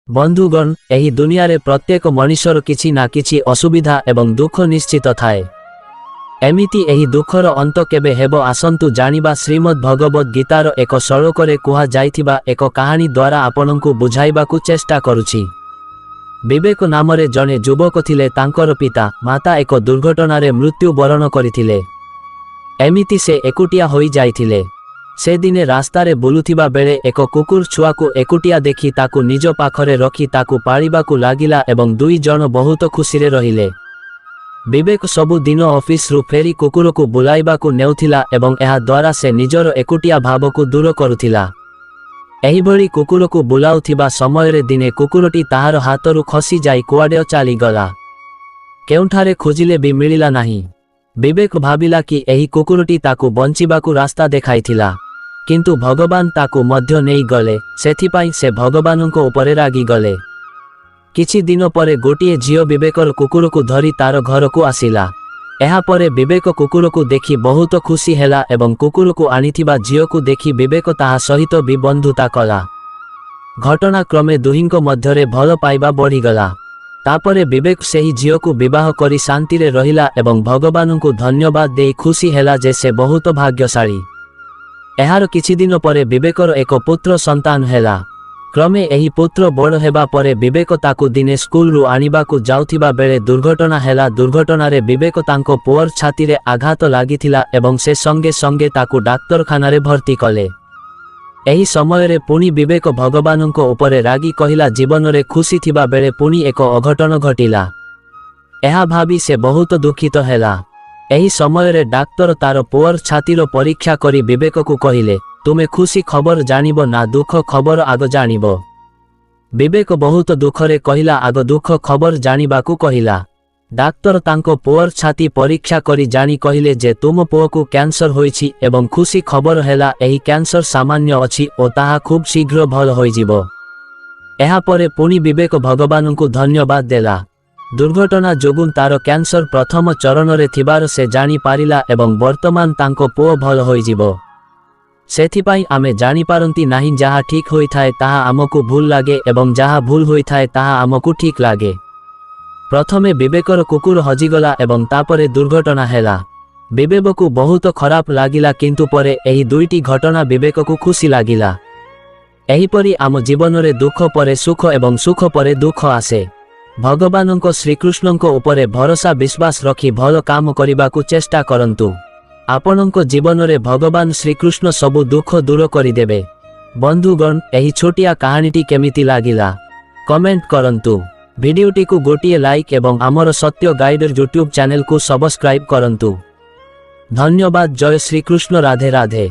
बंधुगण एही दुनिया रे प्रत्येक मनुष्यर किछि ना किछि असुविधा एवं दुख निश्चित थाए। एमिति एही दुखर अंत केबे हेबो आसंतु जानिबा श्रीमद् भगवद गीतार एक श्लोकरे कुहा जाइथिबा एक कहानी द्वारा आपनंकु बुझाइबाकु चेष्टा करुछि। विवेक नामरे जने युवक थिले, तांकर पिता माता एक दुर्घटना रे मृत्यु बरण करिथिले। एमिति से एकुटिया होई जाइथिले। से दिने रास्तारे बुलुथिबा बेले एक कुकुर छुआकु एकुटिया देखि ताकु निज पाखरे रखी ताकु पाळिबाकु लागिला एवं दुई जण बहुत खुशीरे रहिले। विवेक सबु दिन ऑफिस रु फेरी कुकुरकु बुलाइबाकु नेउथिला एवं एहा द्वारा से निजर एकुटिया भावकु दूर करुथिला। एही भली कुकुरकु बुलाउथिबा समयरे दिने कुकुरटी ताहार हातरु खसी जाई कुआडे चाली गला। केउठारे खोजिले भी मिलिला नाही। विवेक भाबिला कि एही कुकुरटी ताकु बंचिबाकु रास्ता देखाइथिला, किंतु भगवान ताकु मध्य नेई गले। सेथिपाई से भगवानंको उपरे रागी गले। किछि दिन परे गोटिए झियो विवेकर कुकुरकु धरी तार घरकु आसिला। एहा परे विवेक कुकुरकु देखि बहुत खुशी हेला एवं कुकुरकु आनिथिबा झियोकु देखि विवेक ताहा सहित भी बंधुता कला। घटना क्रमे दुहिंको मध्यरे भल पाइबा बढ़ीगला। तापरे विवेक सेही झियोकु विवाह करी शांति रे रहिला एवं भगवानंकु धन्यवाद देई खुशी हेला जे से बहुत भाग्यशाली। एहार किछि दिन परे विवेकर एक पुत्र संतान हेला। क्रमे एही पुत्र बड़ हेबा परे विवेक ताकु दिने स्कूल रु आनिबाकु जाउथिबा बेले दुर्घटना हेला। दुर्घटना रे विवेक तांको पुअर छाती रे आघात लागिथिला एवं से संगे संगे ताकु डाक्तरखाना रे भर्ती कले। एही समय रे पुणी विवेक भगवानंको उपरे रागी कहिला, जीवन रे खुशी थिबा बेले पुणी एक अघटन घटिला। एहा भाबी से बहुत दुखित हेला। एही समय रे डाक्तर तार पुअर छातीर परीक्षा करी विवेक को कहिले, तुमे खुशी खबर जानिबो ना दुख खबर आग जानिबो। विवेक बहुत दुखरे कहिला, आग दुख खबर जानिबाकु कहिला। डाक्तर तांको पुअर छाती परीक्षा करी जानी कहिले जे तुम पुअकु कैंसर होइछि एवं खुशी खबर हेला एही कैंसर सामान्य अछि ओ ताहा खूब शीघ्र भल होई जिवो। एहा परे पुणी विवेक भगवानंकु धन्यवाद देला। दुर्घटना जोगुन तार कैंसर प्रथम चरण रे थिबार से जानी पारिला एवं वर्तमान तांको पुओ भल होई जिवो। सेथिपाई आमे जानी पारंती नाही, जहा ठीक होई थाए ताहा आमकु भूल लागे एवं जहा भूल होई थाए ताहा आमकु ठीक लागे। प्रथमे विवेकर कुकुर हजिगला एवं तापरे दुर्घटना हेला। विवेककु बहुत खराब लागिला, किंतु परे एही दुईटी घटना विवेककु खुशी लागिला। एहीपरि आम जीवन रे दुख परे सुख एवं सुख परे दुख आसे। भगवानंको श्रीकृष्णंको उपरे भरोसा विश्वास रखी भल काम करिबाकु चेष्टा करंतु। आपनंको जीवन रे भगवान श्रीकृष्ण सबु दुख दूर करिदेबे। बंधुगण, एही छोटिया कहानीटी केमिति लागिला कमेंट करंतु। भिडियोटी को गोटिए लाइक एवं आमर सत्य गाइडर यूट्यूब चैनल को सब्सक्राइब करंतु। धन्यवाद। जय श्रीकृष्ण। राधे राधे।